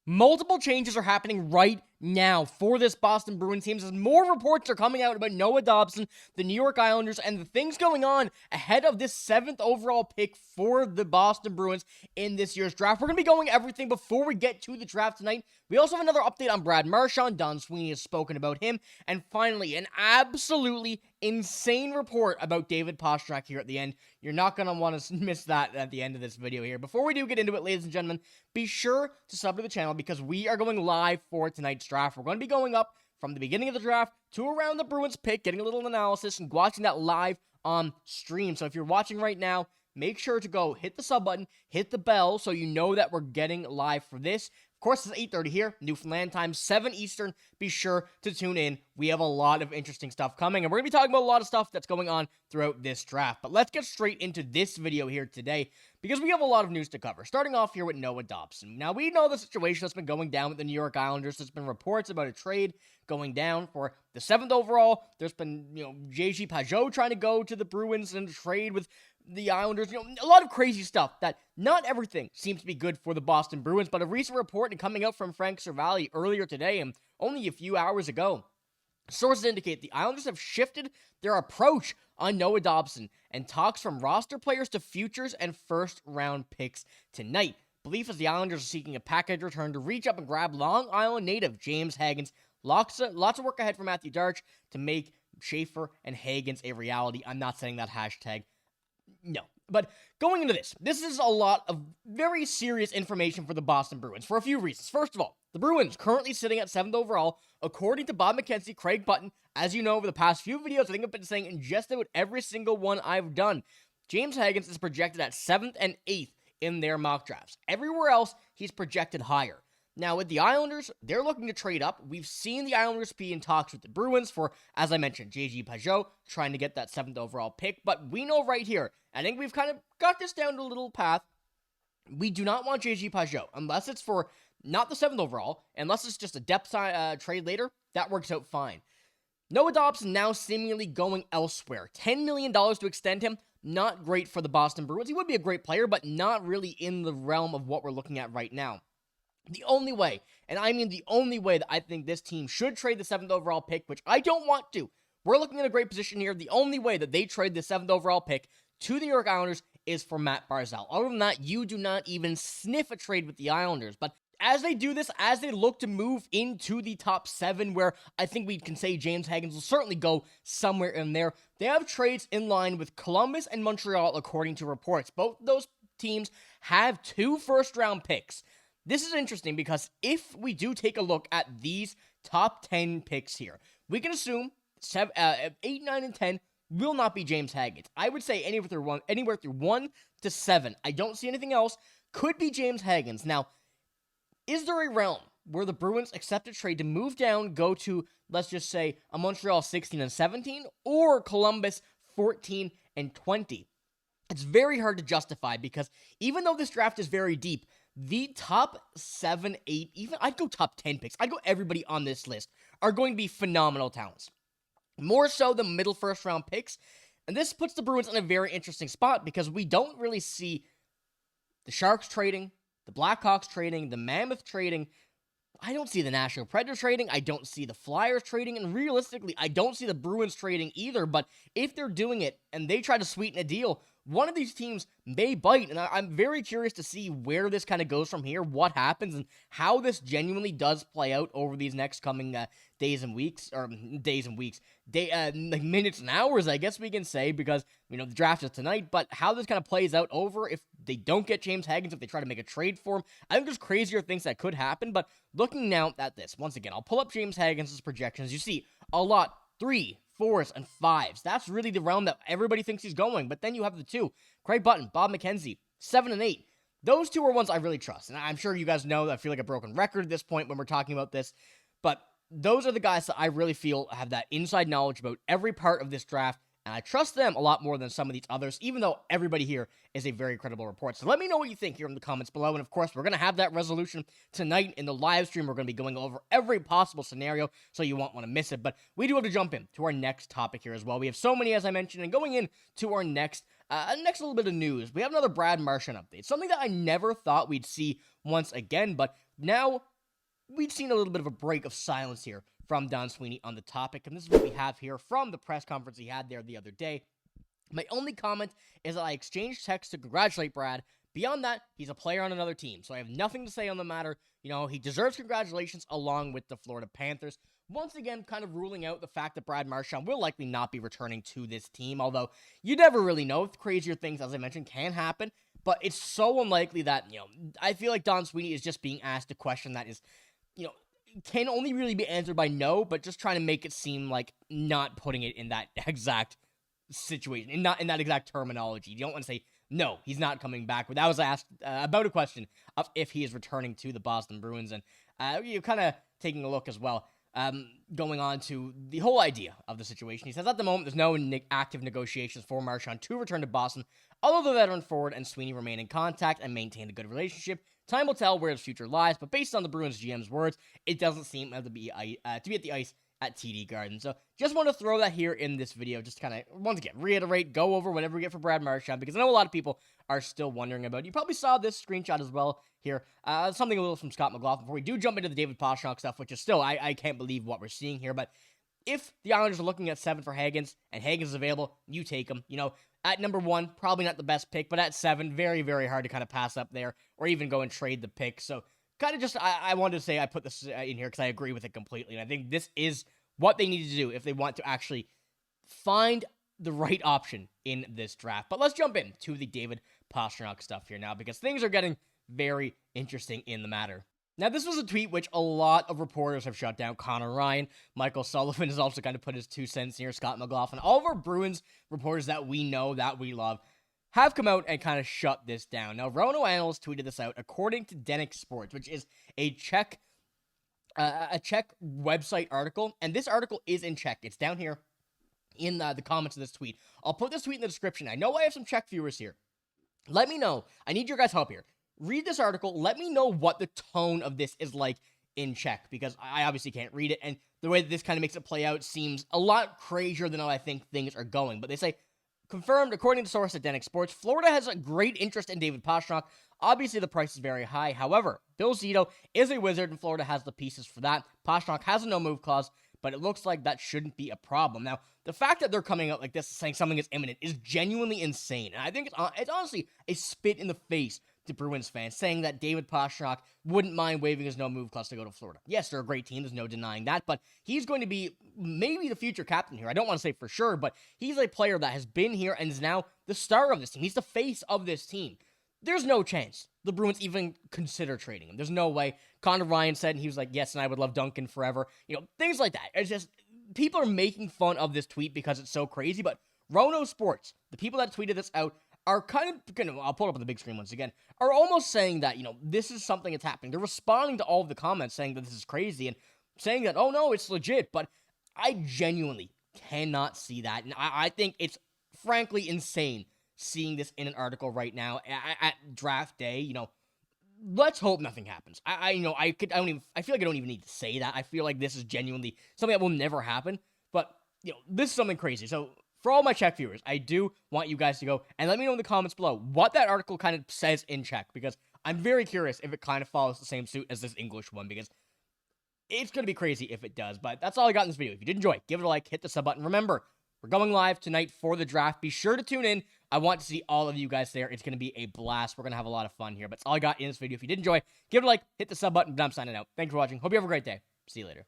Multiple changes are happening right now for this Boston Bruins team, as more reports are coming out about Noah Dobson, the New York Islanders, and the things going on ahead of this 7th overall pick for the Boston Bruins in this year's draft. We're going to be going everything before we get to the draft tonight. We also have another update on Brad Marchand. Don Sweeney has spoken about him. And finally, an absolutely insane report about David Pastrnak here at the end. You're not going to want to miss that at the end of this video here. Before we do get into it, ladies and gentlemen, be sure to sub to the channel because we are going live for tonight's draft. We're going to be going up from the beginning of the draft to around the Bruins pick, getting a little analysis and watching that live on stream. So if you're watching right now, make sure to go hit the sub button, hit the bell so you know that we're getting live for this. Of course, it's 8:30 here, Newfoundland time, 7 Eastern. Be sure to tune in. We have a lot of interesting stuff coming, and we're going to be talking about a lot of stuff that's going on throughout this draft. But let's get straight into this video here today, because we have a lot of news to cover. Starting off here with Noah Dobson. Now, we know the situation that's been going down with the New York Islanders. There's been reports about a trade going down for the 7th overall. There's been, JG Pageau trying to go to the Bruins and trade with the Islanders, a lot of crazy stuff that not everything seems to be good for the Boston Bruins, but a recent report coming out from Frank Cervalli earlier today and only a few hours ago, sources indicate the Islanders have shifted their approach on Noah Dobson and talks from roster players to futures and first-round picks tonight. Belief is the Islanders are seeking a package return to reach up and grab Long Island native James Hagens. Lots of work ahead for Matthew Darch to make Schaefer and Hagens a reality. I'm not saying that hashtag. No, but going into this is a lot of very serious information for the Boston Bruins for a few reasons. First of all, the Bruins currently sitting at 7th overall, according to Bob McKenzie, Craig Button. As you know, over the past few videos, I think I've been saying in just about every single one I've done, James Hagens is projected at 7th and 8th in their mock drafts. Everywhere else, he's projected higher. Now, with the Islanders, they're looking to trade up. We've seen the Islanders be in talks with the Bruins for, as I mentioned, JG Pageau, trying to get that 7th overall pick. But we know right here, I think we've kind of got this down to a little path. We do not want JG Pageau, unless it's for not the 7th overall, unless it's just a depth trade later. That works out fine. Noah Dobson now seemingly going elsewhere. $10 million to extend him. Not great for the Boston Bruins. He would be a great player, but not really in the realm of what we're looking at right now. The only way, and I mean the only way that I think this team should trade the 7th overall pick, which I don't want to. We're looking at a great position here. The only way that they trade the 7th overall pick to the New York Islanders is for Matt Barzal. Other than that, you do not even sniff a trade with the Islanders. But as they do this, as they look to move into the top 7, where I think we can say James Hagens will certainly go somewhere in there, they have trades in line with Columbus and Montreal, according to reports. Both of those teams have 2 first-round picks. This is interesting because if we do take a look at these top 10 picks here, we can assume 8, 9, and 10 will not be James Hagens. I would say anywhere through 1 to 7. I don't see anything else. Could be James Hagens. Now, is there a realm where the Bruins accept a trade to move down, go to, let's just say, a Montreal 16 and 17, or Columbus 14 and 20? It's very hard to justify because even though this draft is very deep, the top 7, 8, even I'd go top 10 picks. I'd go everybody on this list are going to be phenomenal talents. More so than middle first round picks. And this puts the Bruins in a very interesting spot because we don't really see the Sharks trading, the Blackhawks trading, the Mammoth trading. I don't see the Nashville Predators trading. I don't see the Flyers trading. And realistically, I don't see the Bruins trading either. But if they're doing it and they try to sweeten a deal, one of these teams may bite, and I'm very curious to see where this kind of goes from here, what happens, and how this genuinely does play out over these next coming minutes and hours, I guess we can say, because, the draft is tonight, but how this kind of plays out over if they don't get James Hagens, if they try to make a trade for him, I think there's crazier things that could happen, but looking now at this, once again, I'll pull up James Hagens' projections. You see a lot, 3, 4s, and 5s. That's really the realm that everybody thinks he's going. But then you have the 2, Craig Button, Bob McKenzie, 7 and 8. Those 2 are ones I really trust. And I'm sure you guys know that I feel like a broken record at this point when we're talking about this. But those are the guys that I really feel have that inside knowledge about every part of this draft. And I trust them a lot more than some of these others, even though everybody here is a very credible report. So let me know what you think here in the comments below. And of course, we're going to have that resolution tonight in the live stream. We're going to be going over every possible scenario, so you won't want to miss it. But we do have to jump in to our next topic here as well. We have so many, as I mentioned, and going in to our next little bit of news, we have another Brad Marchand update. Something that I never thought we'd see once again, but now we've seen a little bit of a break of silence here from Don Sweeney on the topic, and this is what we have here from the press conference he had there the other day. My only comment is that I exchanged texts to congratulate Brad. Beyond that, he's a player on another team, so I have nothing to say on the matter. He deserves congratulations along with the Florida Panthers. Once again, kind of ruling out the fact that Brad Marchand will likely not be returning to this team, although you never really know. Crazier things, as I mentioned, can happen, but it's so unlikely that, I feel like Don Sweeney is just being asked a question that is, can only really be answered by no, but just trying to make it seem like not putting it in that exact situation, and not in that exact terminology. You don't want to say, no, he's not coming back. But that was asked about a question of if he is returning to the Boston Bruins, and you're kind of taking a look as well, going on to the whole idea of the situation. He says, at the moment, there's no active negotiations for Marchand to return to Boston, although the veteran forward and Sweeney remain in contact and maintain a good relationship. Time will tell where his future lies, but based on the Bruins GM's words, it doesn't seem to be at the ice at TD Garden. So just want to throw that here in this video, just kind of, once again, reiterate, go over whatever we get for Brad Marchand, because I know a lot of people are still wondering about it. You probably saw this screenshot as well here, something a little from Scott McLaughlin, before we do jump into the David Pastrnak stuff, which is still, I can't believe what we're seeing here, but if the Islanders are looking at 7 for Hagens, and Hagens is available, you take him. At number 1, probably not the best pick, but at 7, very, very hard to kind of pass up there, or even go and trade the pick. So kind of just, I wanted to say I put this in here because I agree with it completely, and I think this is what they need to do if they want to actually find the right option in this draft. But let's jump into the David Pastrnak stuff here now, because things are getting very interesting in the matter. Now, this was a tweet which a lot of reporters have shut down. Connor Ryan, Michael Sullivan has also kind of put his 2 cents here, Scott McLaughlin. All of our Bruins reporters that we know, that we love, have come out and kind of shut this down. Now, Rono Annals tweeted this out according to Denick Sports, which is a Czech website article, and this article is in Czech. It's down here in the comments of this tweet. I'll put this tweet in the description. I know I have some Czech viewers here. Let me know. I need your guys' help here. Read this article. Let me know what the tone of this is like in Czech, because I obviously can't read it, and the way that this kind of makes it play out seems a lot crazier than how I think things are going. But they say, confirmed, according to source at Denick Sports, Florida has a great interest in David Pastrnak. Obviously, the price is very high. However, Bill Zito is a wizard, and Florida has the pieces for that. Pastrnak has a no-move clause, but it looks like that shouldn't be a problem. Now, the fact that they're coming out like this, saying something is imminent, is genuinely insane. And I think it's honestly a spit in the face to Bruins fans, saying that David Pastrnak wouldn't mind waiving his no-move clause to go to Florida. Yes, they're a great team. There's no denying that, but he's going to be maybe the future captain here. I don't want to say for sure, but he's a player that has been here and is now the star of this team. He's the face of this team. There's no chance the Bruins even consider trading him. There's no way. Connor Ryan said, and he was like, yes, and I would love Duncan forever. Things like that. It's just, people are making fun of this tweet because it's so crazy, but Rono Sports, the people that tweeted this out, are kind of, I'll pull it up on the big screen once again, are almost saying that, this is something that's happening. They're responding to all of the comments saying that this is crazy and saying that, oh no, it's legit, but I genuinely cannot see that, and I think it's frankly insane seeing this in an article right now at draft day. Let's hope nothing happens. I feel like I don't even need to say that. I feel like this is genuinely something that will never happen, but this is something crazy. So for all my Czech viewers, I do want you guys to go and let me know in the comments below what that article kind of says in Czech, because I'm very curious if it kind of follows the same suit as this English one, because it's going to be crazy if it does. But that's all I got in this video. If you did enjoy, give it a like, hit the sub button. Remember, we're going live tonight for the draft. Be sure to tune in. I want to see all of you guys there. It's going to be a blast. We're going to have a lot of fun here. But that's all I got in this video. If you did enjoy, give it a like, hit the sub button, but I'm signing out. Thanks for watching. Hope you have a great day. See you later.